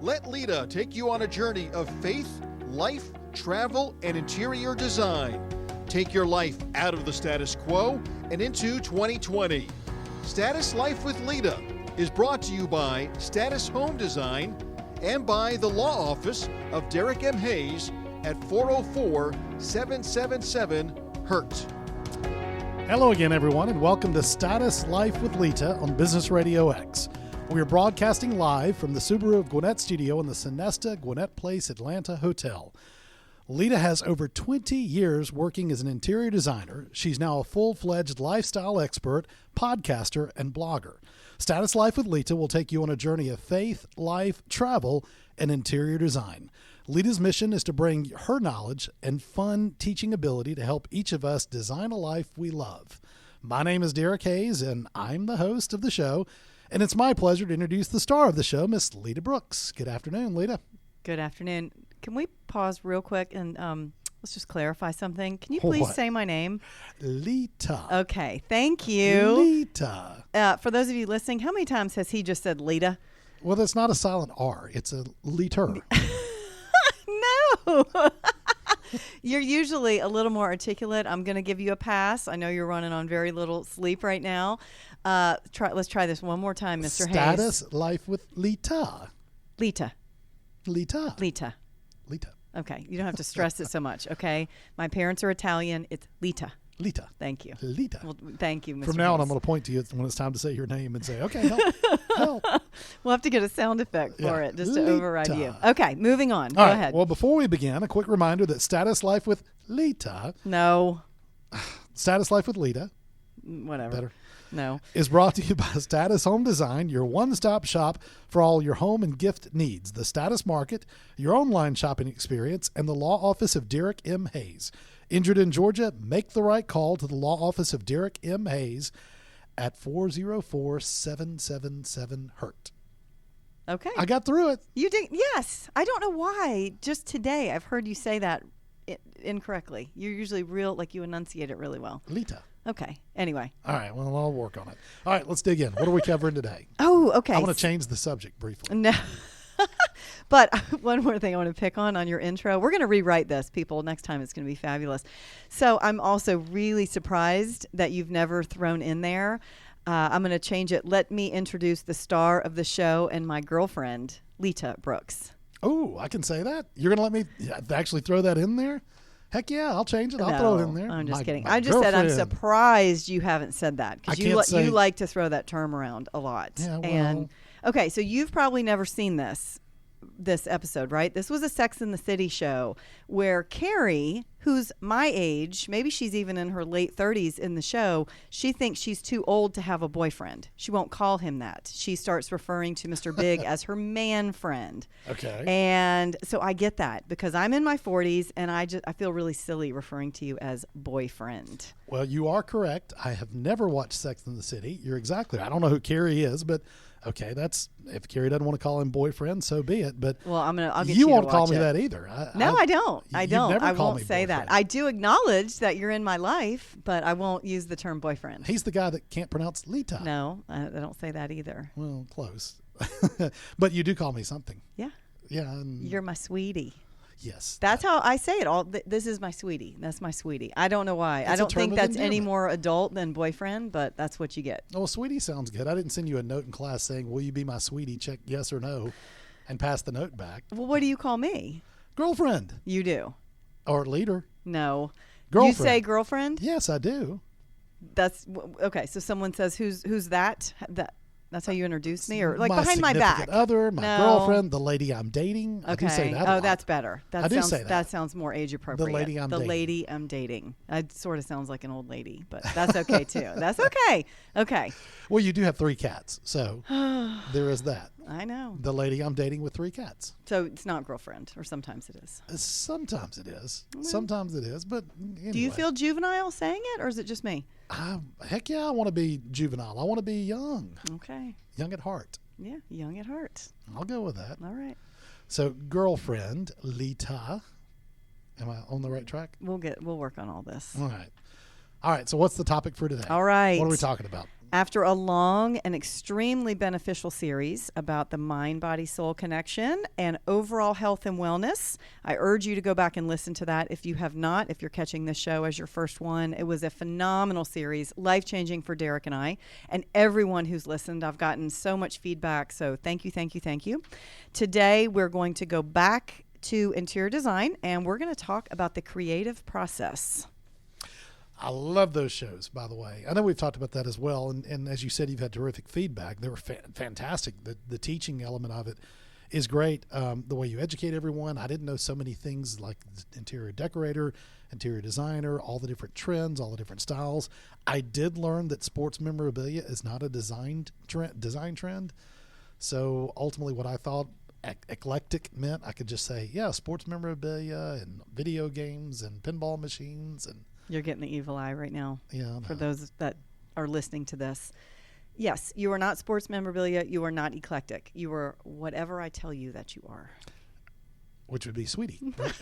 Let Lita take you on a journey of faith, life, travel, and interior design. Take your life out of the status quo and into 2020. Status Life with Lita is brought to you by Status Home Design and by the law office of Derek M. Hayes at 404-777-HURT. Hello again, everyone, and welcome to Status Life with Lita on Business RadioX. We are broadcasting live from the Subaru of Gwinnett studio in the Sonesta Gwinnett Place Atlanta Hotel. Lita has over 20 years working as an interior designer. She's now a full-fledged lifestyle expert, podcaster, and blogger. Status Life with Lita will take you on a journey of faith, life, travel, and interior design. Lita's mission is to bring her knowledge and fun teaching ability to help each of us design a life we love. My name is Derek Hayes, and I'm the host of the show. And it's my pleasure to introduce the star of the show, Miss Lita Brooks. Good afternoon, Lita. Good afternoon. Can we pause real quick and let's just clarify something? Can you please say my name? Lita. Okay, thank you. Lita. For those of you listening, how many times has he just said Lita? Well, that's not a silent R. It's a liter. No. You're usually a little more articulate. I'm going to give you a pass. I know you're running on very little sleep right now. Let's try this one more time, Mr. Hayes. Status Life with Lita. Lita. Lita. Lita. Lita. Okay. You don't have to stress it so much, okay? My parents are Italian. It's Lita. Lita. Thank you. Lita. Well, thank you, Mr. From now on, Hayes. I'm going to point to you when it's time to say your name and say, okay, help. We'll have to get a sound effect for it just to Lita. override you. Okay, moving on. All Go right. ahead. Well, before we begin, a quick reminder that Status Life with Lita, No. Status Life with Lita, Whatever. better, No. is brought to you by Status Home Design, your one-stop shop for all your home and gift needs. The Status Market, your online shopping experience, and the law office of Derek M. Hayes. Injured in Georgia? Make the right call to the law office of Derek M. Hayes at 404-777-HURT. Okay. I got through it. You did. Yes. I don't know why. Just today, I've heard you say that incorrectly. You're usually like you enunciate it really well. Lita. Okay. Anyway. All right. Well, I'll work on it. All right. Let's dig in. What are we covering today? Oh, okay. I want to change the subject briefly. No. But one more thing I want to pick on your intro. We're going to rewrite this, people. Next time it's going to be fabulous. So I'm also really surprised that you've never thrown in there. I'm going to change it. Let me introduce the star of the show and my girlfriend, Lita Brooks. Oh, I can say that? You're going to let me actually throw that in there? Heck yeah, I'll change it. I'll throw it in there. I'm just kidding. My I just said I'm girlfriend. surprised you haven't said that because you like to throw that term around a lot. Yeah, well. And okay, so you've probably never seen this episode, right? This was a Sex and the City show where Carrie, who's my age, maybe she's even in her late 30s in the show, she thinks she's too old to have a boyfriend. She won't call him that. She starts referring to Mr. Big as her man friend. Okay. And so I get that because I'm in my 40s and I feel really silly referring to you as boyfriend. Well, you are correct. I have never watched Sex and the City. You're exactly right. I don't know who Carrie is, but okay, if Carrie doesn't want to call him boyfriend, so be it. But well, I'll get you won't to call watch me it. that either. No, I don't. I don't. Never I call won't me say boyfriend. that. I do acknowledge that you're in my life, but I won't use the term boyfriend. He's the guy that can't pronounce Lita. No, I don't say that either. Well, close. But you do call me something. Yeah. Yeah. And You're my sweetie. yes. That's how I say it. This is my sweetie. That's my sweetie. I don't know why. It's I a don't term think of that's any endearment. more adult than boyfriend, but that's what you get. Oh, sweetie sounds good. I didn't send you a note in class saying, will you be my sweetie? Check yes or no and pass the note back. Well, what do you call me? Girlfriend. You do. Or leader. No. Girlfriend. You say girlfriend? Yes, I do. That's okay. So someone says, "Who's that?" That's how you introduce me, or like my behind my back. significant other, my No. girlfriend, the lady I'm dating. Okay. I do say that a Oh, lot. that's better. I do say that. That sounds more age appropriate. The lady I'm dating. lady I'm dating. It sort of sounds like an old lady, but that's okay too. That's okay. Okay. Well, you do have 3 cats, so there is that. I know. The lady I'm dating with 3 cats. So it's not girlfriend, or sometimes it is. Sometimes it is. Sometimes it is, but anyway. Do you feel juvenile saying it, or is it just me? Heck yeah, I want to be juvenile. I want to be young. Okay. Young at heart. Yeah, young at heart. I'll go with that. All right. So, girlfriend, Lita. Am I on the right track? We'll work on all this. All right. All right, so what's the topic for today? All right. What are we talking about? After a long and extremely beneficial series about the mind-body-soul connection and overall health and wellness, I urge you to go back and listen to that if you have not, if you're catching this show as your first one. It was a phenomenal series, life-changing for Derek and I, and everyone who's listened. I've gotten so much feedback, so thank you, thank you, thank you. Today, we're going to go back to interior design, and we're going to talk about the creative process. I love those shows, by the way. I know we've talked about that as well. And as you said, you've had terrific feedback. They were fantastic. The teaching element of it is great. The way you educate everyone. I didn't know so many things like interior decorator, interior designer, all the different trends, all the different styles. I did learn that sports memorabilia is not a design trend. So ultimately what I thought eclectic meant, I could just say, yeah, sports memorabilia and video games and pinball machines and You're getting the evil eye right now. Yeah, for those that are listening to this. Yes, you are not sports memorabilia. You are not eclectic. You are whatever I tell you that you are. Which would be Sweetie. Right?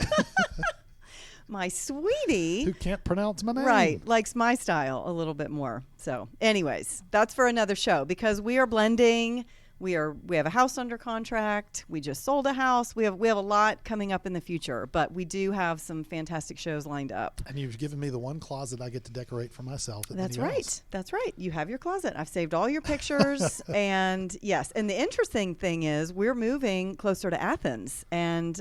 My sweetie. Who can't pronounce my name. Right. Likes my style a little bit more. So anyways, that's for another show because we are blending. We have a house under contract. We just sold a house. We have a lot coming up in the future, but we do have some fantastic shows lined up. And you've given me the one closet I get to decorate for myself. That's right. That's right. You have your closet. I've saved all your pictures. And yes. And the interesting thing is we're moving closer to Athens. And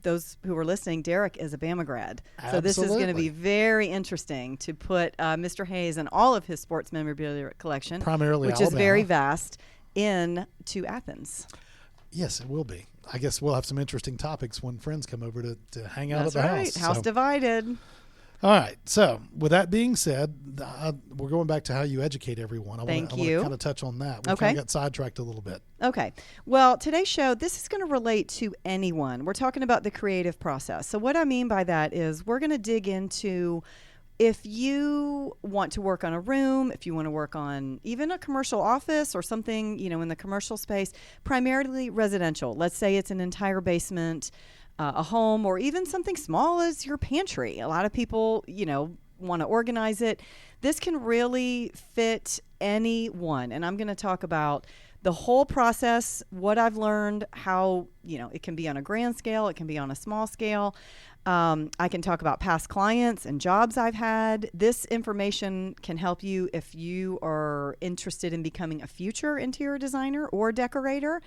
those who are listening, Derek is a Bama grad. Absolutely. So this is going to be very interesting to put Mr. Hayes and all of his sports memorabilia collection, primarily which Alabama, is very vast, in to Athens. Yes, it will be. I guess we'll have some interesting topics when friends come over to hang out That's at the right. house. House divided. All right. So with that being said, we're going back to how you educate everyone. I want to kind of touch on that. We kind of got sidetracked a little bit. Okay. Well, today's show, this is going to relate to anyone. We're talking about the creative process. So what I mean by that is we're going to dig into if you want to work on a room, if you want to work on even a commercial office or something, in the commercial space, primarily residential. Let's say it's an entire basement, a home, or even something small as your pantry. A lot of people, want to organize it. This can really fit anyone. And I'm going to talk about the whole process, what I've learned, how, it can be on a grand scale, it can be on a small scale. I can talk about past clients and jobs I've had. This information can help you if you are interested in becoming a future interior designer or decorator,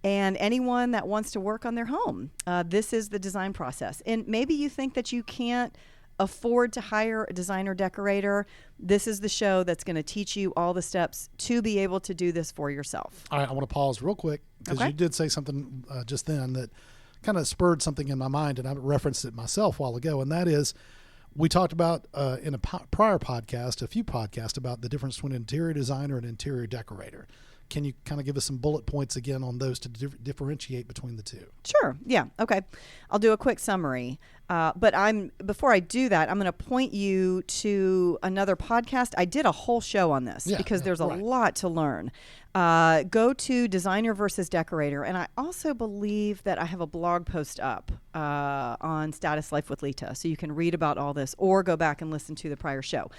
and anyone that wants to work on their home. This is the design process. And maybe you think that you can't afford to hire a designer decorator. This is the show that's going to teach you all the steps to be able to do this for yourself. All right, I want to pause real quick because you did say something just then that kind of spurred something in my mind, and I referenced it myself a while ago, and that is we talked about in a prior podcast, a few podcasts, about the difference between an interior designer and interior decorator. Can you kind of give us some bullet points again on those to differentiate between the two? Sure. Yeah. Okay. I'll do a quick summary. But before I do that, I'm going to point you to another podcast. I did a whole show on this because there's a lot to learn. Go to Designer versus Decorator. And I also believe that I have a blog post up on Status Life with Lita. So you can read about all this or go back and listen to the prior show.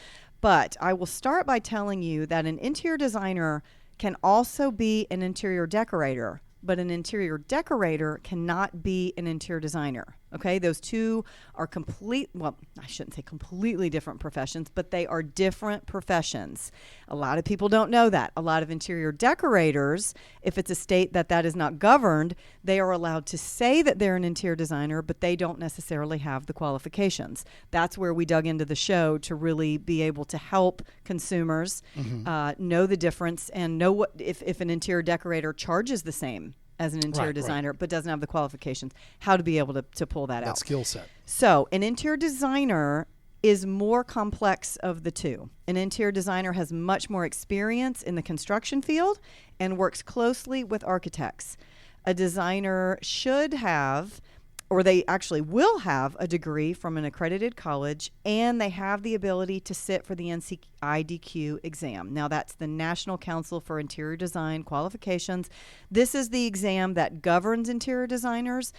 But I will start by telling you that an interior designer can also be an interior decorator, but an interior decorator cannot be an interior designer. Okay, those two are I shouldn't say completely different professions, but they are different professions. A lot of people don't know that. A lot of interior decorators, if it's a state that is not governed, they are allowed to say that they're an interior designer, but they don't necessarily have the qualifications. That's where we dug into the show to really be able to help consumers know the difference and know what if an interior decorator charges the same as an interior designer, but doesn't have the qualifications, how to be able to pull that out. That skill set. So an interior designer is more complex of the two. An interior designer has much more experience in the construction field and works closely with architects. A designer should have or they actually will have a degree from an accredited college, and they have the ability to sit for the NCIDQ exam. Now, that's the National Council for Interior Design Qualifications. This is the exam that governs interior designers.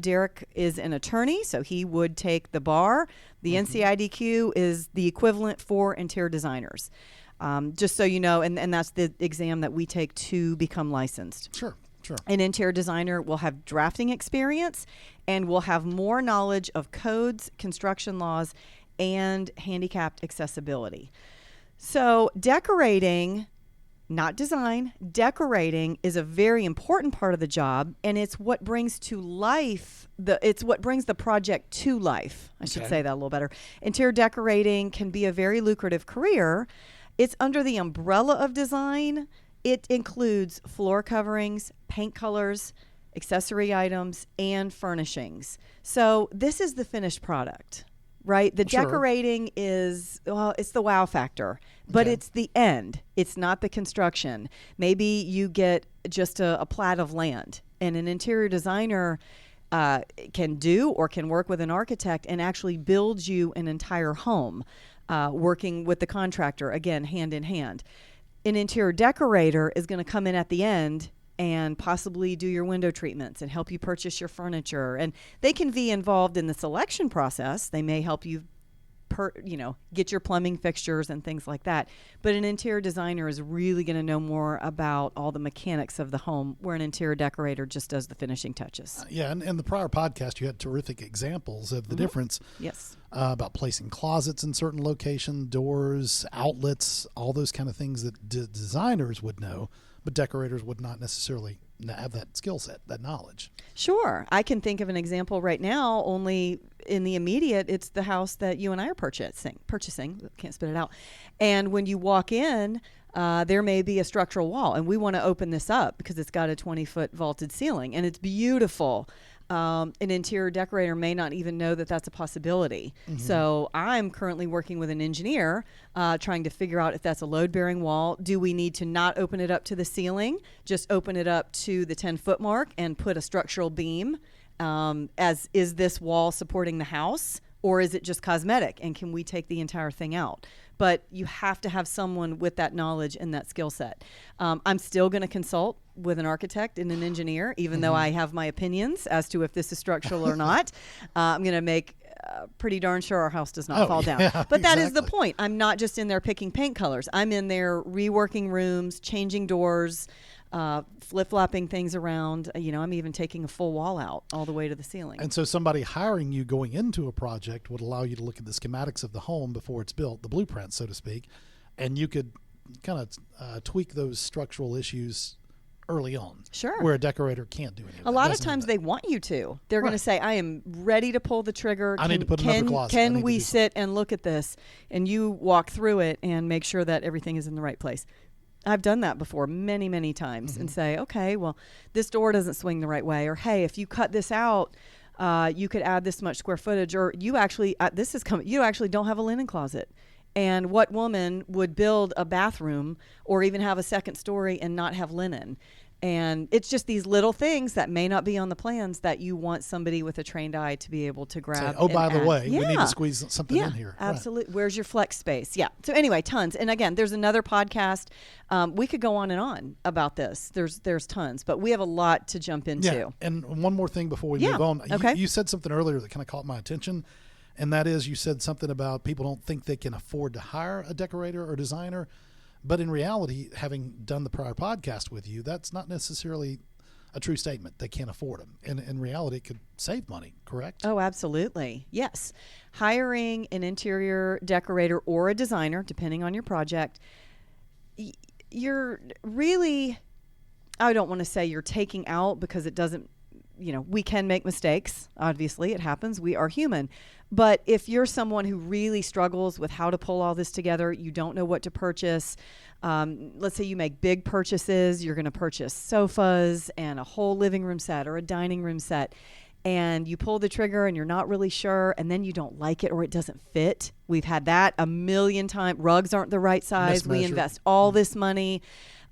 Derek is an attorney, so he would take the bar. The NCIDQ is the equivalent for interior designers. Just so you know, and that's the exam that we take to become licensed. Sure. An interior designer will have drafting experience and will have more knowledge of codes, construction laws, and handicapped accessibility. So decorating, not design, decorating is a very important part of the job, and it's what brings to life it's what brings the project to life. I should say that a little better. Interior decorating can be a very lucrative career. It's under the umbrella of design. It includes floor coverings, paint colors, accessory items, and furnishings. So this is the finished product, right? The decorating is, it's the wow factor, but it's the end. It's not the construction. Maybe you get just a plat of land, and an interior designer can do or can work with an architect and actually build you an entire home, working with the contractor, again, hand in hand. An interior decorator is going to come in at the end and possibly do your window treatments and help you purchase your furniture. And they can be involved in the selection process. They may help you get your plumbing fixtures and things like that. But an interior designer is really going to know more about all the mechanics of the home, where an interior decorator just does the finishing touches. And the prior podcast, you had terrific examples of the difference. Yes. About placing closets in certain locations, doors, outlets, all those kind of things that designers would know, but decorators would not necessarily have that skill set, that knowledge. Sure. I can think of an example right now, only in the immediate. It's the house that you and I are purchasing. Can't spit it out. And when you walk in, there may be a structural wall, and we want to open this up because it's got a 20-foot vaulted ceiling, and it's beautiful. An interior decorator may not even know that that's a possibility. So I'm currently working with an engineer trying to figure out if that's a load-bearing wall. Do we need to not open it up to the ceiling, just open it up to the 10-foot mark and put a structural beam? Is this wall supporting the house, or is it just cosmetic, and can we take the entire thing out? But you have to have someone with that knowledge and that skill set. I'm still going to consult with an architect and an engineer, even though I have my opinions as to if this is structural or not. I'm going to make pretty darn sure our house does not fall down. But that is the point. I'm not just in there picking paint colors. I'm in there reworking rooms, changing doors, flip-flopping things around. I'm even taking a full wall out all the way to the ceiling. And so somebody hiring you going into a project would allow you to look at the schematics of the home before it's built, the blueprint, so to speak, and you could kind of tweak those structural issues early on. Sure. Where a decorator can't do any of that. A lot of times they want you to. They're going to say, I am ready to pull the trigger. I need to put another closet. Can we sit and look at this? And you walk through it and make sure that everything is in the right place. I've done that before many, many times and say, okay, well, this door doesn't swing the right way. Or, hey, if you cut this out, you could add this much square footage. Or you actually, you actually don't have a linen closet. And what woman would build a bathroom or even have a second story and not have linen? And it's just these little things that may not be on the plans that you want somebody with a trained eye to be able to grab. Say, by the way, we need to squeeze something in here. Absolutely. Right. Where's your flex space? Yeah. So anyway, tons. And again, there's another podcast. We could go on and on about this. There's tons, but we have a lot to jump into. Yeah. And one more thing before we move on. Okay. You said something earlier that kind of caught my attention, and that is you said something about people don't think they can afford to hire a decorator or designer. But in reality, having done the prior podcast with you, that's not necessarily a true statement. They can't afford them. And in reality, it could save money, correct? Oh, absolutely. Yes. Hiring an interior decorator or a designer, depending on your project, you're really, I don't want to say you're taking out, because it doesn't, we can make mistakes. Obviously, it happens. We are human. But if you're someone who really struggles with how to pull all this together, you don't know what to purchase. Let's say you make big purchases. You're going to purchase sofas and a whole living room set or a dining room set. And you pull the trigger and you're not really sure, and then you don't like it or it doesn't fit. We've had that a million times. Rugs aren't the right size. We invest all this money.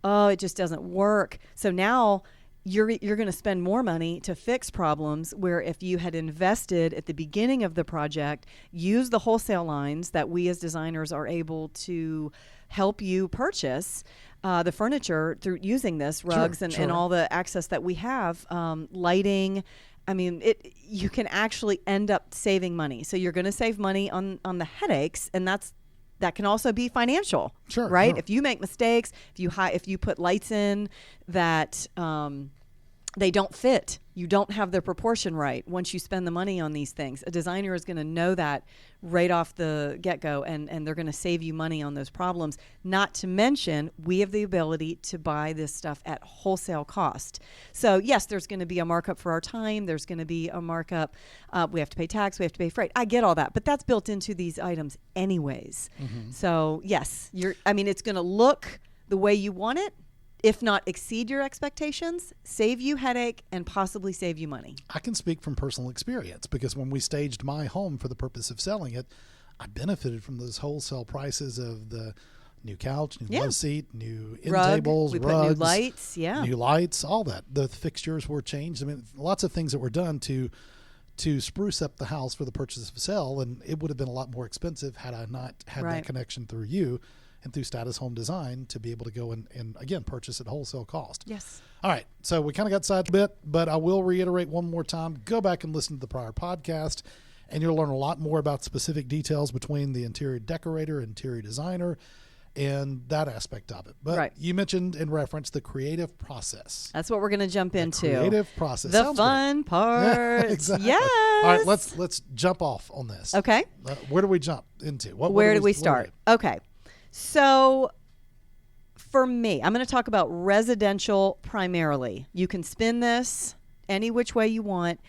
Oh, it just doesn't work. So now you're going to spend more money to fix problems where if you had invested at the beginning of the project, use the wholesale lines that we as designers are able to help you purchase the furniture through using this, rugs and all the access that we have, lighting. I mean, you can actually end up saving money. So you're going to save money on the headaches, and that can also be financial, right? Sure. If you make mistakes, if you put lights in that they don't fit, you don't have the proportion right. Once you spend the money on these things, a designer is going to know that right off the get-go, and they're going to save you money on those problems. Not to mention, we have the ability to buy this stuff at wholesale cost. So yes, there's going to be a markup for our time. There's going to be a markup. We have to pay tax. We have to pay freight. I get all that, but that's built into these items anyways. Mm-hmm. So yes, it's going to look the way you want it, if not exceed your expectations, save you headache, and possibly save you money. I can speak from personal experience because when we staged my home for the purpose of selling it, I benefited from those wholesale prices of the new couch, new love seat, new end tables, rugs, put new lights, new lights, all that. The fixtures were changed. I mean, lots of things that were done to spruce up the house for the purchase of sale, and it would have been a lot more expensive had I not had that connection through you and through Status Home Design to be able to go and again, purchase at wholesale cost. Yes. All right. So we kind of got sidetracked a bit, but I will reiterate one more time. Go back and listen to the prior podcast, and you'll learn a lot more about specific details between the interior decorator, interior designer, and that aspect of it. But you mentioned in reference the creative process. That's what we're going to jump into. Creative process. The fun part. Yeah, exactly. Yes. All right. Let's jump off on this. Okay. Where do we jump into? Where do we start? Okay. So for me, I'm going to talk about residential primarily. You can spin this any which way you want,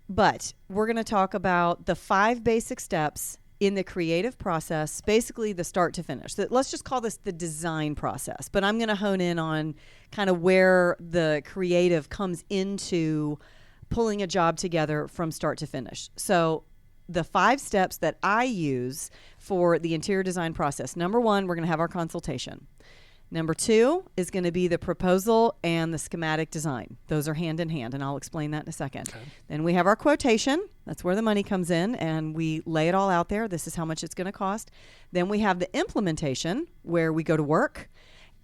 but we're going to talk about the 5 basic steps in the creative process, basically the start to finish. Let's just call this the design process, but I'm going to hone in on kind of where the creative comes into pulling a job together from start to finish. So the 5 steps that I use for the interior design process. Number 1, we're going to have our consultation. Number 2 is going to be the proposal and the schematic design. Those are hand in hand, and I'll explain that in a second. Okay. Then we have our quotation. That's where the money comes in, and we lay it all out there. This is how much it's going to cost. Then we have the implementation, where we go to work.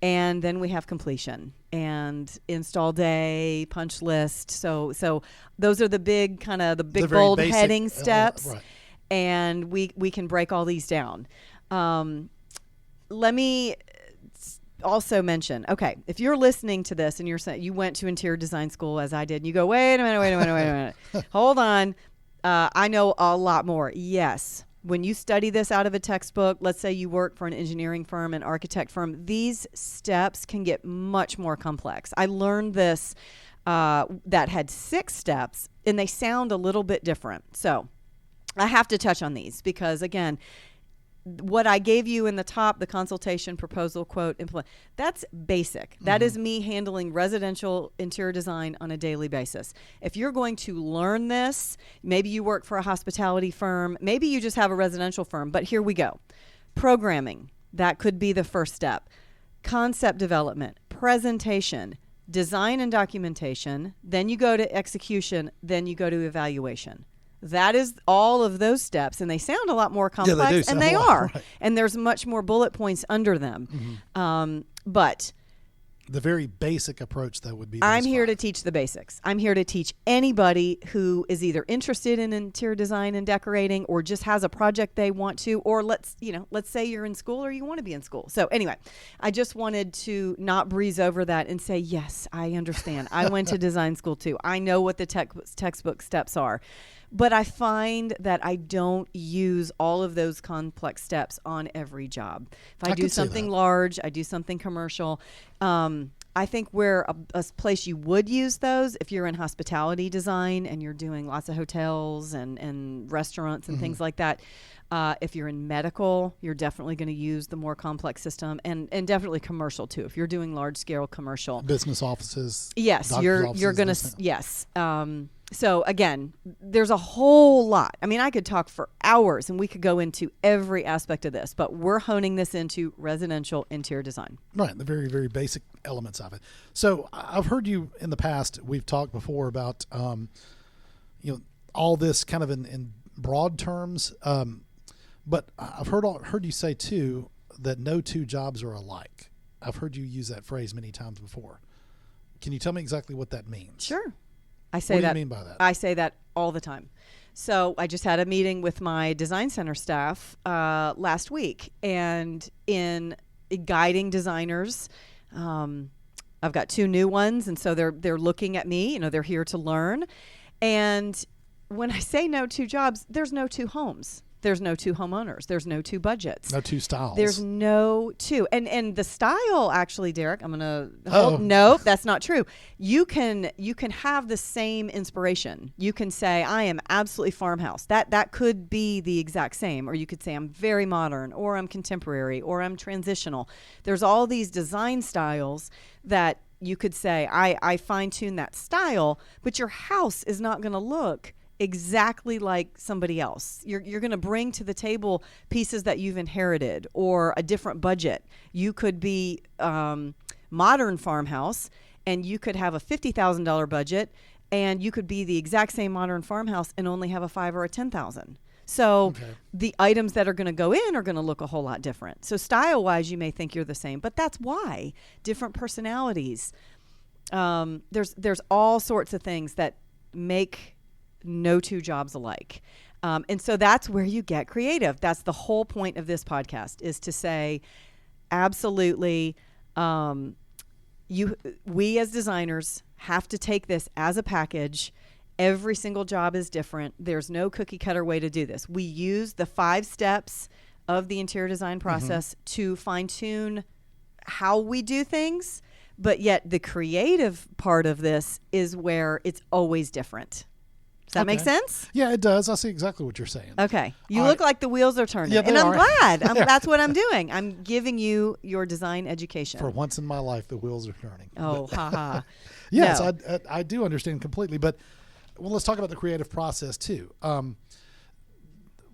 And then we have completion and install day, punch list. So those are the big bold basic, heading steps. Right. And we can break all these down. Let me also mention, okay, if you're listening to this and you're saying you went to interior design school as I did, and you go, wait a minute. Hold on. I know a lot more. Yes. When you study this out of a textbook, let's say you work for an engineering firm, an architect firm, these steps can get much more complex. I learned this that had 6 steps, and they sound a little bit different. So I have to touch on these because, again, what I gave you in the top, the consultation, proposal, quote, implement, that's basic. Mm-hmm. That is me handling residential interior design on a daily basis. If you're going to learn this, maybe you work for a hospitality firm, maybe you just have a residential firm, but here we go. Programming, that could be the first step. Concept development, presentation, design and documentation, then you go to execution, then you go to evaluation. That is all of those steps, and they sound a lot more complex, and they are. Right. And there's much more bullet points under them. Mm-hmm. But the very basic approach, though, would be I'm here to teach the basics. I'm here to teach anybody who is either interested in interior design and decorating or just has a project they want to, or let's say you're in school or you want to be in school. So anyway, I just wanted to not breeze over that and say, yes, I understand. I went to design school too. I know what the textbook steps are. But I find that I don't use all of those complex steps on every job. If I do something large, I do something commercial. I think where a place you would use those, if you're in hospitality design and you're doing lots of hotels and restaurants and things like that. If you're in medical, you're definitely going to use the more complex system, and definitely commercial too. If you're doing large scale commercial business offices, yes, you're going to yes. So again, there's a whole lot. I mean, I could talk for hours and we could go into every aspect of this, but we're honing this into residential interior design. Right, the very, very basic elements of it. So I've heard you in the past, we've talked before about, all this kind of in broad terms, but I've heard you say too that no two jobs are alike. I've heard you use that phrase many times before. Can you tell me exactly what that means? Sure. I say what that. do you mean by that? I say that all the time. So I just had a meeting with my design center staff last week, and in guiding designers, I've got 2 new ones, and so they're looking at me. They're here to learn. And when I say no 2 jobs, there's no 2 homes. There's no 2 homeowners. There's no 2 budgets. No 2 styles. There's no 2. And the style, actually, Derek, I'm going to no, that's not true. You can have the same inspiration. You can say, I am absolutely farmhouse. That could be the exact same. Or you could say, I'm very modern, or I'm contemporary, or I'm transitional. There's all these design styles that you could say, I fine-tune that style, but your house is not going to look exactly like somebody else. You're going to bring to the table pieces that you've inherited or a different budget. You could be modern farmhouse, and you could have a $50,000 budget, and you could be the exact same modern farmhouse and only have a $5,000 or a $10,000. So the items that are going to go in are going to look a whole lot different. So style-wise, you may think you're the same, but that's why. Different personalities. There's all sorts of things that make no 2 jobs alike. And so that's where you get creative. That's the whole point of this podcast, is to say, absolutely, we as designers have to take this as a package. Every single job is different. There's no cookie cutter way to do this. We use the 5 steps of the interior design process to fine tune how we do things. But yet the creative part of this is where it's always different. Does that make sense? Yeah, it does. I see exactly what you're saying. Okay. You look like the wheels are turning. Yeah, and I'm are. glad. That's what I'm doing. I'm giving you your design education. For once in my life, the wheels are turning. Oh, haha. Yes, No. I do understand completely. But let's talk about the creative process too.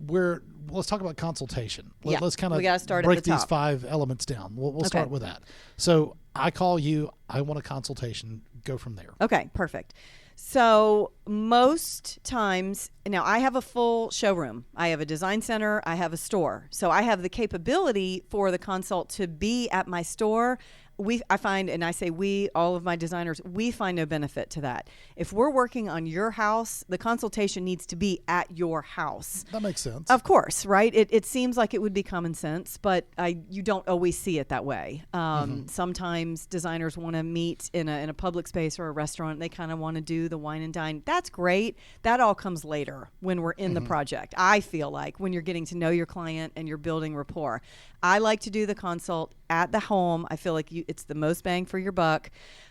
Let's talk about consultation. Let's kind of break these 5 elements down. We'll start with that. So I call you. I want a consultation. Go from there. Okay, perfect. So most times, now I have a full showroom. I have a design center. I have a store. So I have the capability for the consult to be at my store. I find, and I say we, all of my designers, we find no benefit to that. If we're working on your house, the consultation needs to be at your house. That makes sense. Of course, right? It seems like it would be common sense, but you don't always see it that way. Sometimes designers want to meet in a public space or a restaurant. They kind of want to do the wine and dine. That's great. That all comes later when we're in the project. I feel like when you're getting to know your client and you're building rapport. I like to do the consult at the home. I feel like it's the most bang for your buck.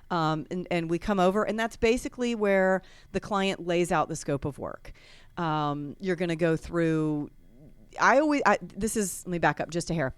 And we come over, and that's basically where the client lays out the scope of work. You're going to go through, let me back up just a hair.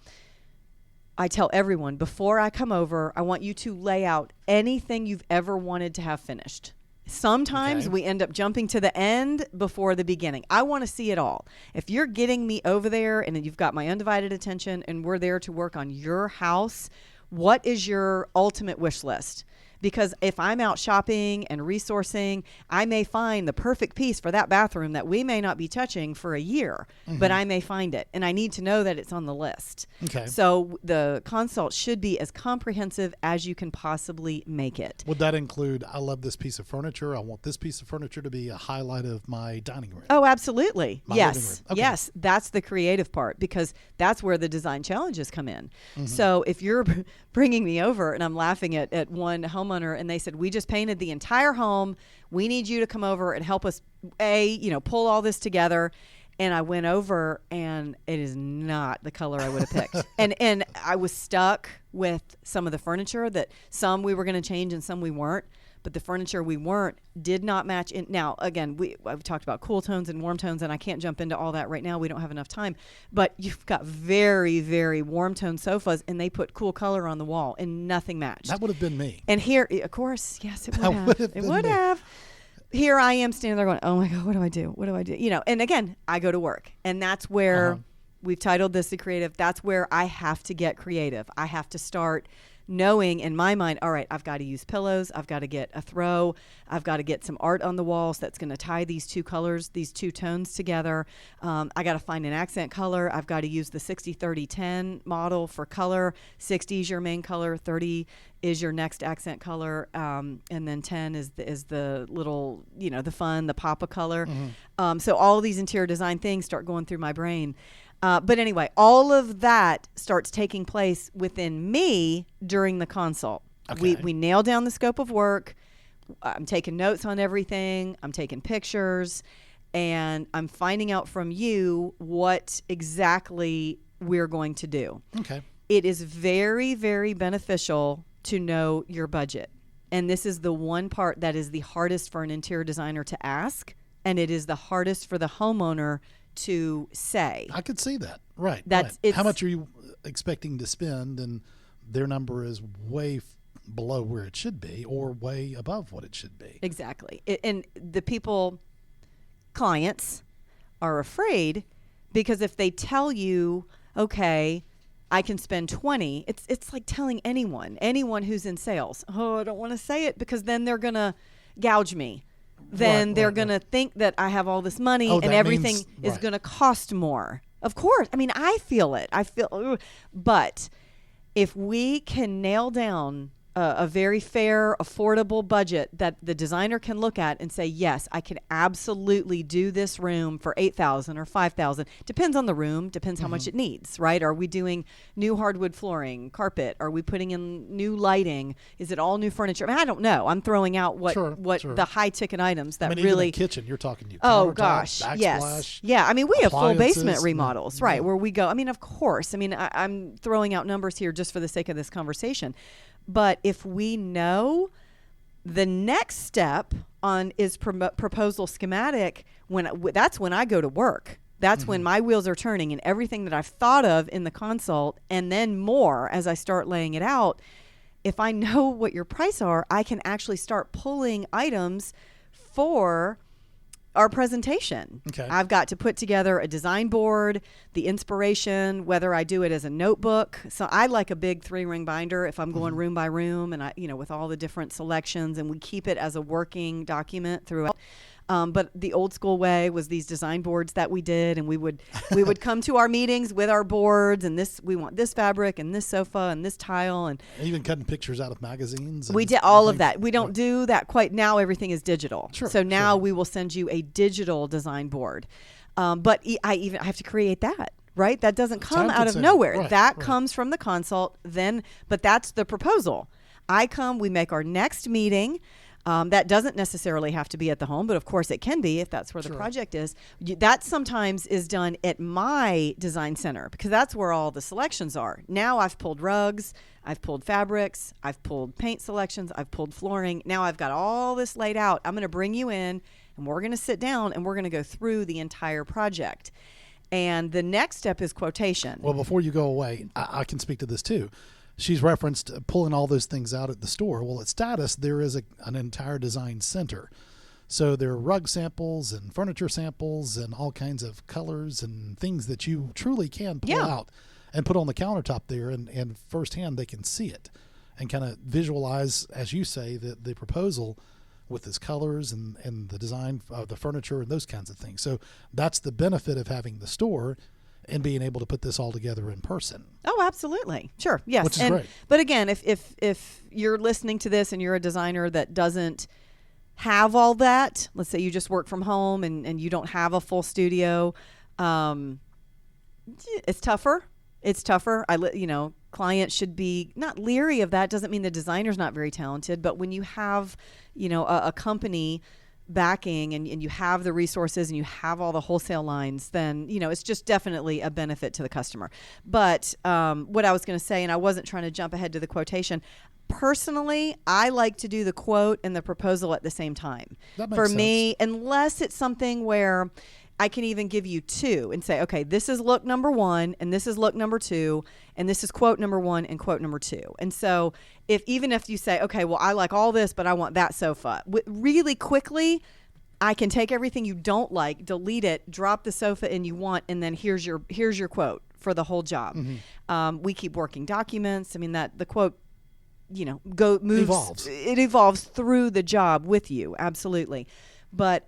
I tell everyone, before I come over, I want you to lay out anything you've ever wanted to have finished. Sometimes we end up jumping to the end before the beginning. I want to see it all. If you're getting me over there and you've got my undivided attention and we're there to work on your house, what is your ultimate wish list? Because if I'm out shopping and resourcing, I may find the perfect piece for that bathroom that we may not be touching for a year, but I may find it. And I need to know that it's on the list. Okay. So the consult should be as comprehensive as you can possibly make it. Would that include, I love this piece of furniture. I want this piece of furniture to be a highlight of my dining room. Oh, absolutely. My living Yes. room. Okay. Yes. That's the creative part, because that's where the design challenges come in. So if you're bringing me over and I'm laughing at one homeowner and they said, we just painted the entire home. We need you to come over and help us, pull all this together. And I went over and it is not the color I would have picked. and I was stuck with some of the furniture that some we were going to change and some we weren't. But the furniture we weren't did not match. Now, again, I've talked about cool tones and warm tones, and I can't jump into all that right now. We don't have enough time. But you've got very, very warm tone sofas, and they put cool color on the wall, and nothing matched. That would have been me. And here, of course, yes, it would have. It would have. here I am standing there going, oh my God, what do I do? What do I do? You know, and again, I go to work, and that's where we've titled this The Creative. That's where I have to get creative. I have to start knowing in my mind, all right, I've got to use pillows. I've got to get a throw. I've got to get some art on the walls that's going to tie these two colors, these two tones together. I got to find an accent color. I've got to use the 60-30-10 model for color. 60 is your main color. 30 is your next accent color. And then 10 is the little, you know, the fun, the pop-a color. So all of these interior design things start going through my brain. But anyway, all of that starts taking place within me during the consult. Okay. We nail down the scope of work. I'm taking notes on everything. I'm taking pictures, and I'm finding out from you what exactly we're going to do. Okay. It is very, very beneficial to know your budget. And this is the one part that is the hardest for an interior designer to ask, and it is the hardest for the homeowner to say. I could see that. Right. That's right. How much are you expecting to spend? And their number is way below where it should be, or way above what it should be. Exactly. And the clients are afraid, because if they tell you, okay, I can spend 20, it's like telling anyone who's in sales, oh, I don't want to say it, because then they're going to gouge me. Then they're going to think that I have all this money and everything is going to cost more. Of course. I mean, I feel it. But if we can nail down a very fair, affordable budget that the designer can look at and say, yes, I can absolutely do this room for $8,000 or $5,000. Depends on the room, depends how much it needs, right? Are we doing new hardwood flooring, carpet? Are we putting in new lighting? Is it all new furniture? I mean, I don't know. I'm throwing out what the high ticket items that even really. the kitchen, you're talking to. Oh gosh, yes, yeah. I mean, we have full basement remodels, right? Where we go. I mean, of course. I mean, I'm throwing out numbers here just for the sake of this conversation. But if we know the next step on is proposal schematic, that's when I go to work. That's when my wheels are turning, and everything that I've thought of in the consult, and then more as I start laying it out. If I know what your price are, I can actually start pulling items for our presentation. Okay. I've got to put together a design board, the inspiration, whether I do it as a notebook. So I like a big 3-ring binder if I'm going room by room, and with all the different selections, and we keep it as a working document throughout. But the old school way was these design boards that we did, and we would come to our meetings with our boards, and we want this fabric and this sofa and this tile, and even cutting pictures out of magazines. We did all of that. We don't do that quite now. Everything is digital. Sure, so now we will send you a digital design board. But I have to create that. Right? That doesn't come out of nowhere. Right, that comes from the consult. But that's the proposal. We make our next meeting. That doesn't necessarily have to be at the home, but of course it can be if that's where the project is. That sometimes is done at my design center, because that's where all the selections are. Now I've pulled rugs, I've pulled fabrics, I've pulled paint selections, I've pulled flooring. Now I've got all this laid out. I'm going to bring you in, and we're going to sit down, and we're going to go through the entire project. And the next step is quotation. Well, before you go away, I can speak to this too. She's referenced pulling all those things out at the store. Well, at Status, there is an entire design center. So there are rug samples and furniture samples and all kinds of colors and things that you truly can pull out and put on the countertop there, and firsthand they can see it and kind of visualize, as you say, the proposal with its colors and the design of the furniture and those kinds of things. So that's the benefit of having the store and being able to put this all together in person. Oh, absolutely. Sure. Yes. Which is great. But again, if you're listening to this and you're a designer that doesn't have all that, let's say you just work from home and you don't have a full studio, it's tougher. It's tougher. Clients should be not leery of that. Doesn't mean the designer's not very talented, but when you have, a company backing and you have the resources and you have all the wholesale lines, then it's just definitely a benefit to the customer. But what I was going to say, and I wasn't trying to jump ahead to the quotation, personally I like to do the quote and the proposal at the same time. That makes for sense. me, unless it's something where I can even give you 2 and say, okay, this is look number 1 and this is look number 2 and this is quote number 1 and quote number 2. And so even if you say, okay, well, I like all this, but I want that sofa, really quickly, I can take everything you don't like, delete it, drop the sofa in you want, and then here's your quote for the whole job. Mm-hmm. We keep working documents. I mean, that the quote, it evolves through the job with you. Absolutely. But,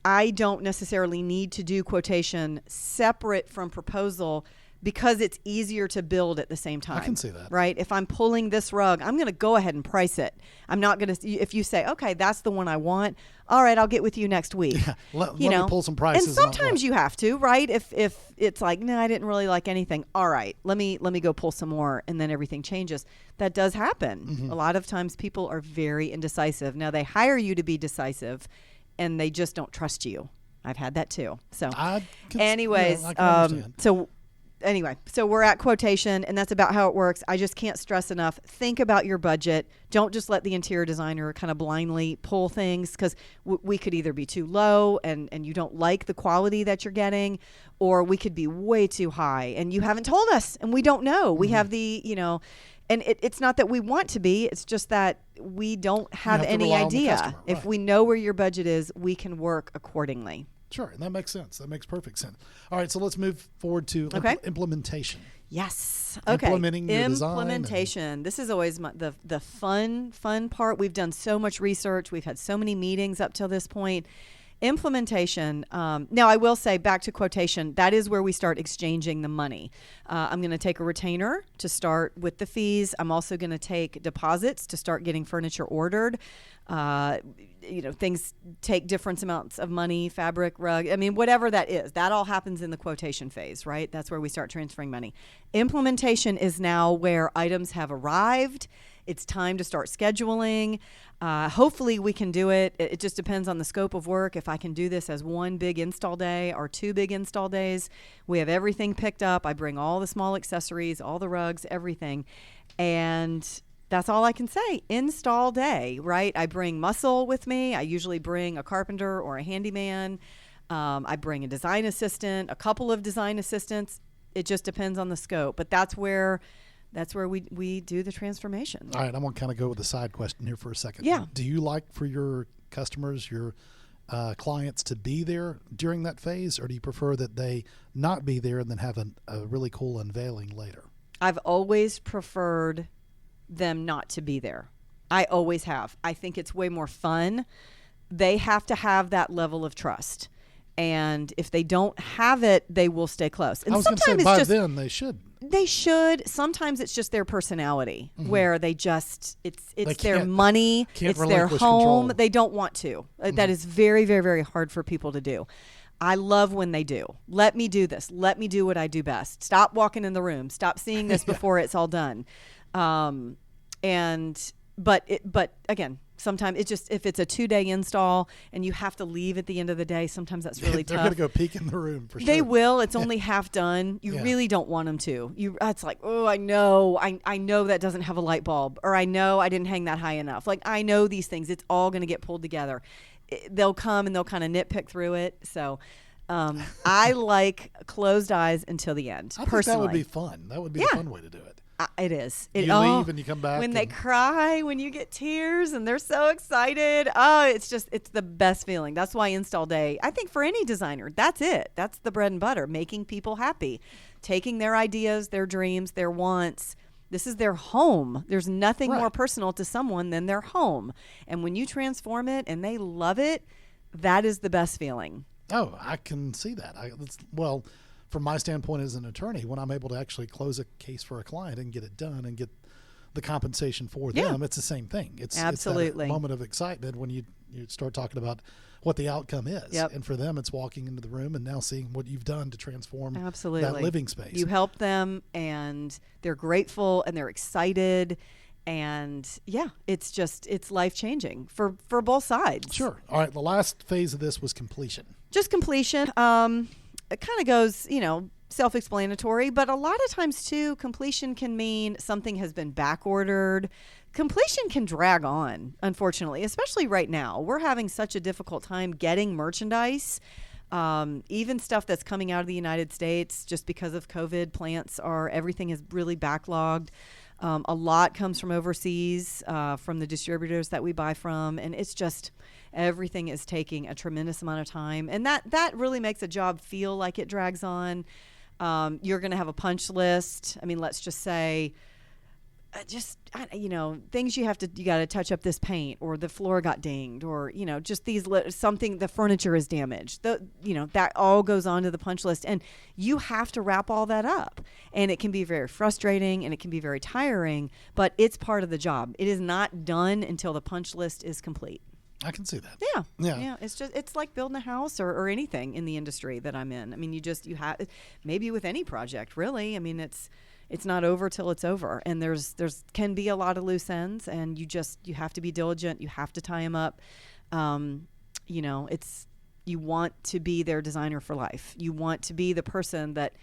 I don't necessarily need to do quotation separate from proposal because it's easier to build at the same time. I can see that. Right? If I'm pulling this rug, I'm going to go ahead and price it. I'm not going to, if you say, okay, that's the one I want, all right, I'll get with you next week. Yeah, let me pull some prices. And sometimes you have to, right? If it's like, no, I didn't really like anything. All right, let me go pull some more, and then everything changes. That does happen. Mm-hmm. A lot of times people are very indecisive. Now, they hire you to be decisive, and they just don't trust you. I've had that too. So so we're at quotation, and that's about how it works. I just can't stress enough. Think about your budget. Don't just let the interior designer kind of blindly pull things, because we could either be too low and you don't like the quality that you're getting, or we could be way too high and you haven't told us and we don't know. Mm-hmm. We have and it's not that we want to be, it's just that we don't have any idea. Right. If we know where your budget is, we can work accordingly. Sure, and that makes sense. That makes perfect sense. All right, so let's move forward to implementation. Yes. Okay. Implementing your implementation. This is always the fun part. We've done so much research. We've had so many meetings up till this point. Implementation. Now, I will say, back to quotation, that is where we start exchanging the money. I'm going to take a retainer to start with the fees. I'm also going to take deposits to start getting furniture ordered. Things take different amounts of money, fabric, rug. I mean, whatever that is, that all happens in the quotation phase, right? That's where we start transferring money. Implementation is now where items have arrived. It's time to start scheduling. Hopefully we can do it. It just depends on the scope of work. If I can do this as one big install day or 2 big install days, we have everything picked up. I bring all the small accessories, all the rugs, everything. And that's all I can say. Install day, right? I bring muscle with me. I usually bring a carpenter or a handyman. I bring a design assistant, a couple of design assistants. It just depends on the scope. But that's where we do the transformation. All right, I'm going to kind of go with a side question here for a second. Yeah. Do you like for your customers, your clients to be there during that phase, or do you prefer that they not be there and then have a really cool unveiling later? I've always preferred them not to be there. I always have. I think it's way more fun. They have to have that level of trust. And if they don't have it, they will stay close. And I was going to say, by then they should. They should. Sometimes it's just their personality, where they just, it's their money, it's their home. Control. They don't want to. That is very, very, very hard for people to do. I love when they do. Let me do this. Let me do what I do best. Stop walking in the room. Stop seeing this before it's all done. But again, sometimes it's just, if it's a 2-day install and you have to leave at the end of the day, sometimes that's really tough. They're going to go peek in the room for sure. They will. It's only half done. You really don't want them to. It's like, oh, I know that doesn't have a light bulb, or I know I didn't hang that high enough. Like, I know these things. It's all going to get pulled together. They'll come and they'll kind of nitpick through it. So I like closed eyes until the end. I personally think that would be fun. That would be a fun way to do it. It is. You leave and you come back. When they cry, when you get tears and they're so excited. Oh, it's the best feeling. That's why install day, I think for any designer, that's it. That's the bread and butter, making people happy, taking their ideas, their dreams, their wants. This is their home. There's nothing more personal to someone than their home. And when you transform it and they love it, that is the best feeling. Oh, I can see that. From my standpoint as an attorney, when I'm able to actually close a case for a client and get it done and get the compensation for them, it's the same thing. Absolutely. It's that moment of excitement when you start talking about what the outcome is. Yep. And for them, it's walking into the room and now seeing what you've done to transform Absolutely. that living space. You help them and they're grateful and they're excited. And it's life-changing for both sides. Sure. All right. The last phase of this was completion. Just completion. It kind of goes, self-explanatory, but a lot of times too, completion can mean something has been back ordered. Completion can drag on, unfortunately, especially right now. We're having such a difficult time getting merchandise. Even stuff that's coming out of the United States, just because of COVID, everything is really backlogged. A lot comes from overseas, from the distributors that we buy from. And it's just, everything is taking a tremendous amount of time. And that really makes a job feel like it drags on. You're going to have a punch list. I mean, let's just say, things you got to touch up this paint, or the floor got dinged, or, just the furniture is damaged. That all goes onto the punch list, and you have to wrap all that up. And it can be very frustrating and it can be very tiring, but it's part of the job. It is not done until the punch list is complete. I can see that. Yeah. It's like building a house or anything in the industry that I'm in. I mean, you have, maybe with any project, really. I mean, it's not over till it's over, and there's can be a lot of loose ends, and you have to be diligent. You have to tie them up. You want to be their designer for life. You want to be the person that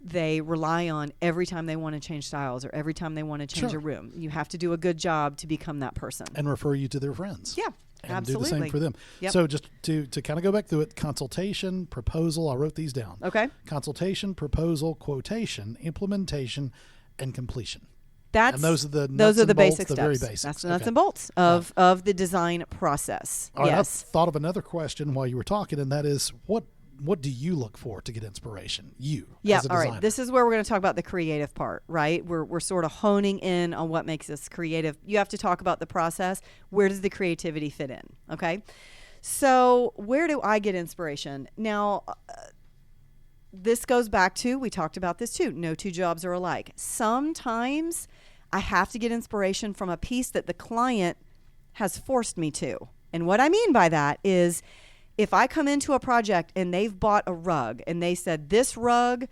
they rely on every time they want to change styles, or every time they want to change a room. You have to do a good job to become that person and refer you to their friends. Yeah. And absolutely. do the same for them. Yep. So just to kind of go back through it, consultation, proposal, I wrote these down. Okay. Consultation, proposal, quotation, implementation, and completion. And those are the basic steps. Very basics. That's the nuts and bolts of the design process. All right, yes. I thought of another question while you were talking, and that is, what do you look for to get inspiration? As a designer. All right. This is where we're going to talk about the creative part, right? We're sort of honing in on what makes us creative. You have to talk about the process. Where does the creativity fit in? Okay. So where do I get inspiration? Now, this goes back to, we talked about this too. No two jobs are alike. Sometimes I have to get inspiration from a piece that the client has forced me to. And what I mean by that is, if I come into a project and they've bought a rug and they said, this rug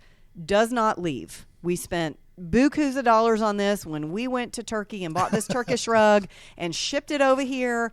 does not leave. We spent bukus of dollars on this when we went to Turkey and bought this Turkish rug and shipped it over here.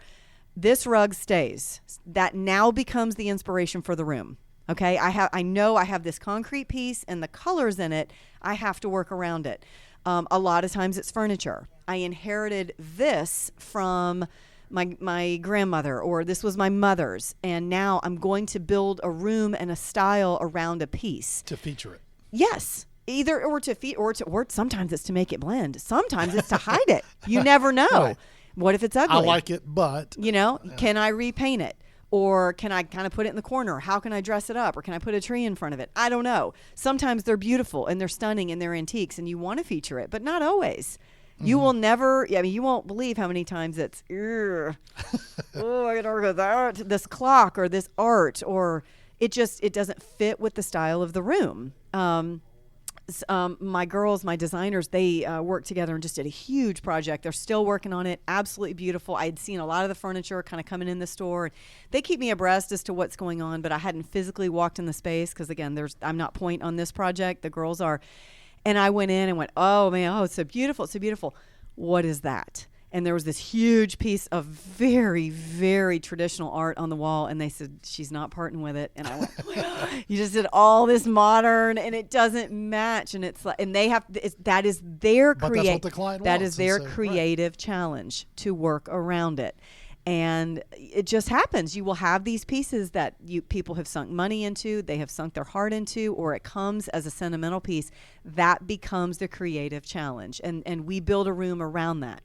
This rug stays. That now becomes the inspiration for the room. Okay. I know I have this concrete piece and the colors in it. I have to work around it. A lot of times it's furniture. I inherited this from my grandmother, or this was my mother's, and now I'm going to build a room and a style around a piece to feature it. Yes, or sometimes it's to make it blend. Sometimes it's to hide it. You never know. Right. What if it's ugly? I like it, but can I repaint it, or can I kind of put it in the corner? How can I dress it up, or can I put a tree in front of it? I don't know. Sometimes they're beautiful and they're stunning and they're antiques, and you want to feature it, but not always. You will never, you won't believe how many times it's, I gotta work with that, this clock or this art, or it doesn't fit with the style of the room. My girls, my designers, they worked together and just did a huge project. They're still working on it. Absolutely beautiful. I had seen a lot of the furniture kind of coming in the store. They keep me abreast as to what's going on, but I hadn't physically walked in the space because, again, I'm not point on this project. The girls are. And I went in and went, oh, man, it's so beautiful. It's so beautiful. What is that? And there was this huge piece of very, very traditional art on the wall. And they said, she's not parting with it. And I went, oh my God, you just did all this modern and it doesn't match. And it's like, and they have, that is their creative challenge to work around it. And it just happens. You will have these pieces that people have sunk money into, they have sunk their heart into, or it comes as a sentimental piece. That becomes the creative challenge. And we build a room around that.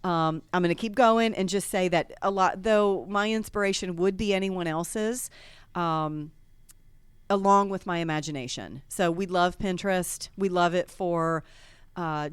I'm going to keep going and just say that a lot, though my inspiration would be anyone else's, along with my imagination. So we love Pinterest. We love it for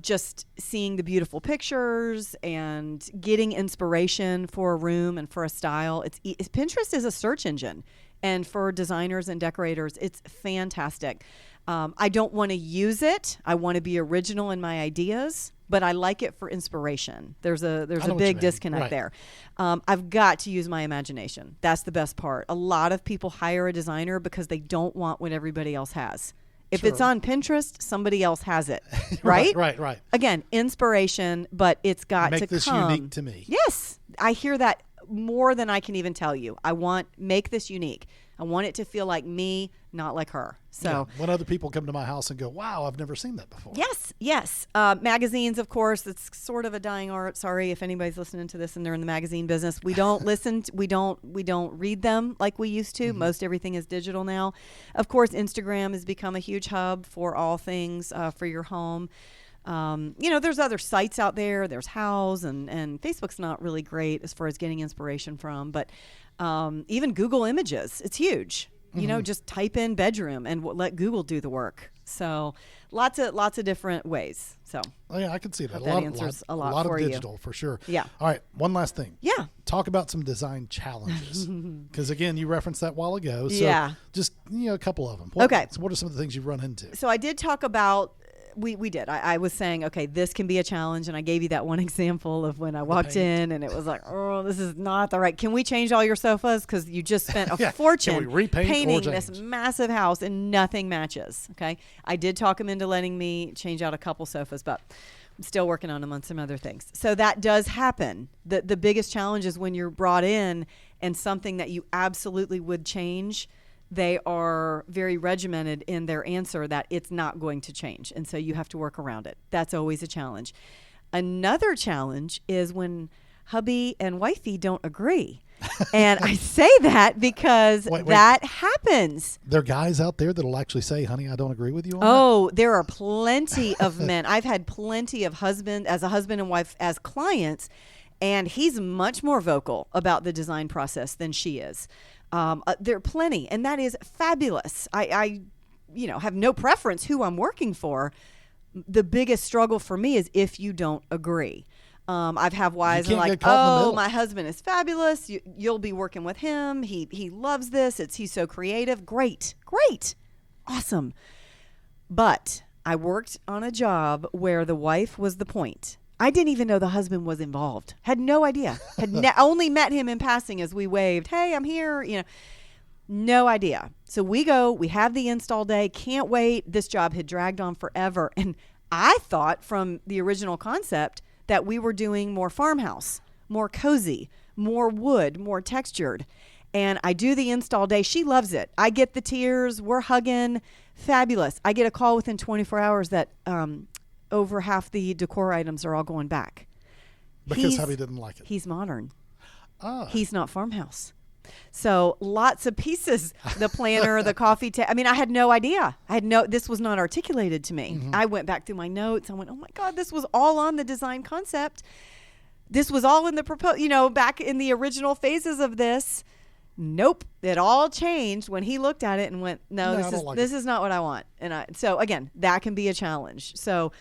just seeing the beautiful pictures and getting inspiration for a room and for a style. Pinterest is a search engine, and for designers and decorators, it's fantastic. I don't want to use it. I want to be original in my ideas, but I like it for inspiration. There's a big disconnect there. I've got to use my imagination. That's the best part. A lot of people hire a designer because they don't want what everybody else has. If it's on Pinterest, somebody else has it, right? Right. Again, inspiration, but it's got to come. Make this unique to me. Yes. I hear that more than I can even tell you. Make this unique. I want it to feel like me, not like her. So when other people come to my house and go, wow, I've never seen that before. Yes. Magazines, of course, it's sort of a dying art. Sorry if anybody's listening to this and they're in the magazine business. We don't we don't read them like we used to. Most everything is digital now. Of course, Instagram has become a huge hub for all things for your home. There's other sites out there. There's Houzz and Facebook's not really great as far as getting inspiration from, but even Google Images, it's huge. Just type in bedroom and let Google do the work. So lots of different ways. So I can see that. That answers a lot of for digital for sure. Yeah. All right. One last thing. Yeah. Talk about some design challenges because again, you referenced that a while ago. So yeah. Just a couple of them. Okay. So what are some of the things you've run into? So I did talk about. We did. I was saying, okay, this can be a challenge. And I gave you that one example of when I walked in and it was like, oh, this is not the right. Can we change all your sofas? Because you just spent a fortune can we repaint painting this massive house and nothing matches. Okay. I did talk him into letting me change out a couple sofas, but I'm still working on them on some other things. So that does happen. The biggest challenge is when you're brought in and something that you absolutely would change, they are very regimented in their answer that it's not going to change. And so you have to work around it. That's always a challenge. Another challenge is when hubby and wifey don't agree. And I say that because that happens. There are guys out there that'll actually say, honey, I don't agree with you on that. There are plenty of men. I've had plenty of husband and wife as clients, and he's much more vocal about the design process than she is. There are plenty, and that is fabulous. I have no preference who I'm working for. The biggest struggle for me is if you don't agree. I've had wives and like, my husband is fabulous. You'll be working with him. He loves this. He's so creative. Great. Awesome. But I worked on a job where the wife was the point. I didn't even know the husband was involved. Had no idea. Had only met him in passing as we waved, hey, I'm here. No idea. So we go, we have the install day, can't wait. This job had dragged on forever. And I thought from the original concept that we were doing more farmhouse, more cozy, more wood, more textured. And I do the install day. She loves it. I get the tears. We're hugging. Fabulous. I get a call within 24 hours that over half the decor items are all going back. Because hubby didn't like it. He's modern. He's not farmhouse. So lots of pieces, the planner, the coffee table. I had no idea. This was not articulated to me. I went back through my notes. I went, oh my God, this was all on the design concept. This was all in the back in the original phases of this. Nope. It all changed when he looked at it and went, no, this is not what I want. And so again, that can be a challenge. So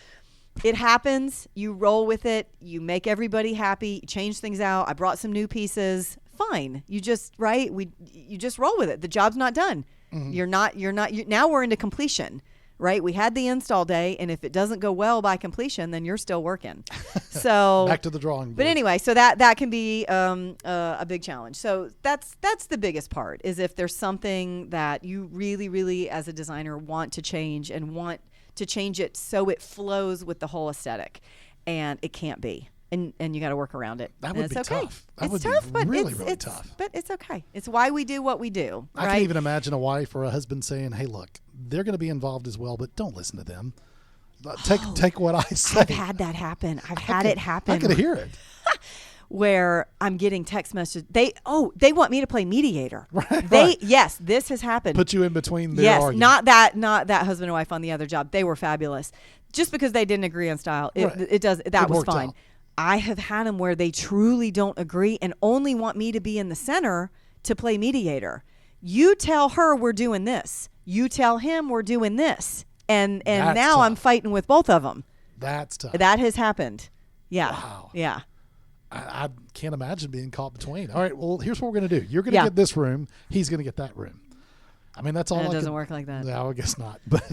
it happens. You roll with it. You make everybody happy. Change things out. I brought some new pieces. Fine. You just you just roll with it. The job's not done. Now we're into completion, right? We had the install day, and if it doesn't go well by completion, then you're still working. So back to the drawing board. But anyway, so that can be a big challenge. So that's the biggest part, is if there's something that you really, really as a designer want to change and want to change it so it flows with the whole aesthetic, and it can't be. And you got to work around it. That would be okay. tough. It's tough, but really it's tough. But it's okay. It's why we do what we do. I can even imagine a wife or a husband saying, hey, look, they're going to be involved as well, but don't listen to them. Take what I say. I've had that happen. I've had it happen. I can hear it. Where I'm getting text messages. They want me to play mediator. Right. Yes, this has happened. Put you in between their argument. not that husband and wife on the other job. They were fabulous. Just because they didn't agree on style, that was fine. Out. I have had them where they truly don't agree and only want me to be in the center to play mediator. You tell her we're doing this. You tell him we're doing this. And now tough. I'm fighting with both of them. That's tough. That has happened. Yeah. Wow. Yeah. I can't imagine being caught between. All right, well, here's what we're going to do. You're going to get this room. He's going to get that room. That's all. It doesn't work like that. No, I guess not. But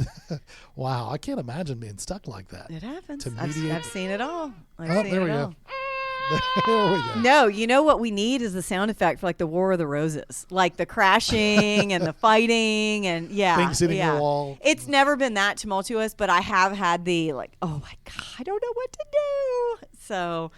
wow, I can't imagine being stuck like that. It happens. To mediate. I've seen it all. There we go. There we go. No, you know what we need is the sound effect for like the War of the Roses, like the crashing and the fighting and things hitting the wall. It's never been that tumultuous, but I have had the oh my God, I don't know what to do. So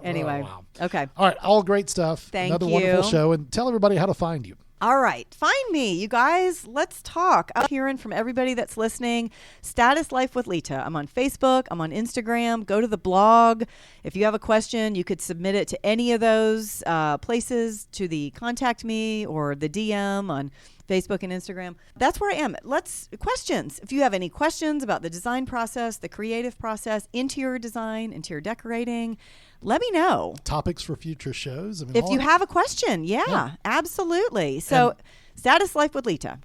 anyway, wow. Okay. All right, all great stuff. Thank Another you. Wonderful show, and tell everybody how to find you. All right. Find me, you guys. Let's talk. I'm hearing from everybody that's listening. Status Life with Lita. I'm on Facebook. I'm on Instagram. Go to the blog. If you have a question, you could submit it to any of those places, to the contact me or the DM on Facebook and Instagram. That's where I am. Questions. If you have any questions about the design process, the creative process, interior design, interior decorating, let me know. Topics for future shows. If you have a question, yeah, absolutely. So, Status Life with Lita.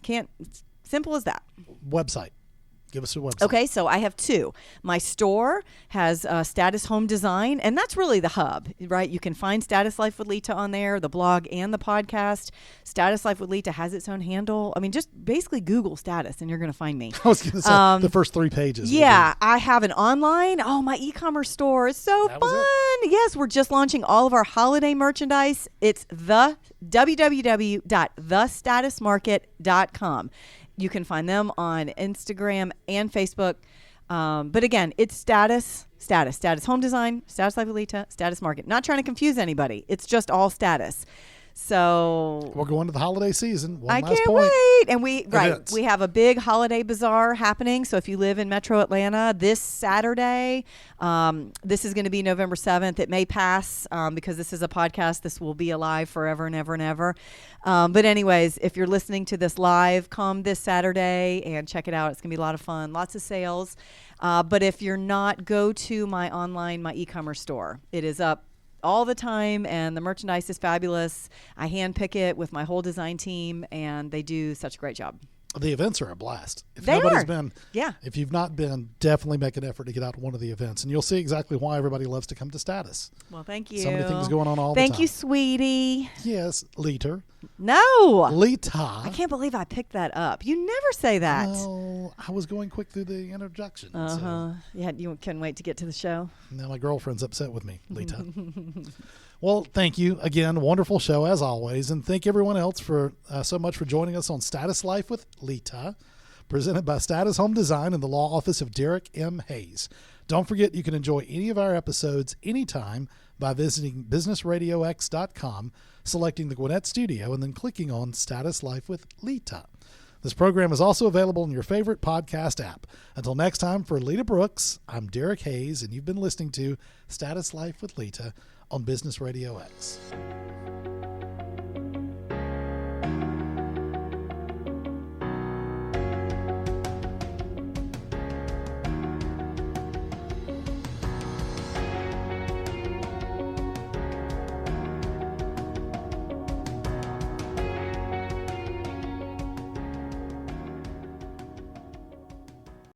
Simple as that. Website. Give us a website. Okay, so I have two. My store has Status Home Design, and that's really the hub, right? You can find Status Life with Lita on there, the blog and the podcast. Status Life with Lita has its own handle. I mean, just basically Google Status, and you're going to find me. I was going to say the first 3 pages. Yeah, I have an online. Oh, my e-commerce store is so fun. Yes, we're just launching all of our holiday merchandise. It's the www.thestatusmarket.com. You can find them on Instagram and Facebook. But again, it's Status Home Design, Status Life with Lita, Status Market. Not trying to confuse anybody. It's just all Status. So we're going to the holiday season. I can't wait. And we have a big holiday bazaar happening. So if you live in Metro Atlanta this Saturday, this is going to be November 7th. It may pass because this is a podcast. This will be alive forever and ever and ever. But anyways, if you're listening to this live, come this Saturday and check it out. It's going to be a lot of fun. Lots of sales. But if you're not, go to my e-commerce store. It is up all the time, and the merchandise is fabulous. I handpick it with my whole design team, and they do such a great job. The events are a blast. If you've not been, definitely make an effort to get out to one of the events, and you'll see exactly why everybody loves to come to Status. Well, thank you. So many things going on all the time. Thank you, sweetie. Yes, Lita. No. Lita. I can't believe I picked that up. You never say that. Well, I was going quick through the introduction. So. Yeah, you couldn't wait to get to the show. Now my girlfriend's upset with me, Lita. Well, thank you again. Wonderful show as always. And thank everyone else for so much for joining us on Status Life with Lita, presented by Status Home Design and the law office of Derek M. Hayes. Don't forget you can enjoy any of our episodes anytime by visiting businessradiox.com, selecting the Gwinnett Studio, and then clicking on Status Life with Lita. This program is also available in your favorite podcast app. Until next time, for Lita Brooks, I'm Derek Hayes, and you've been listening to Status Life with Lita on Business Radio X.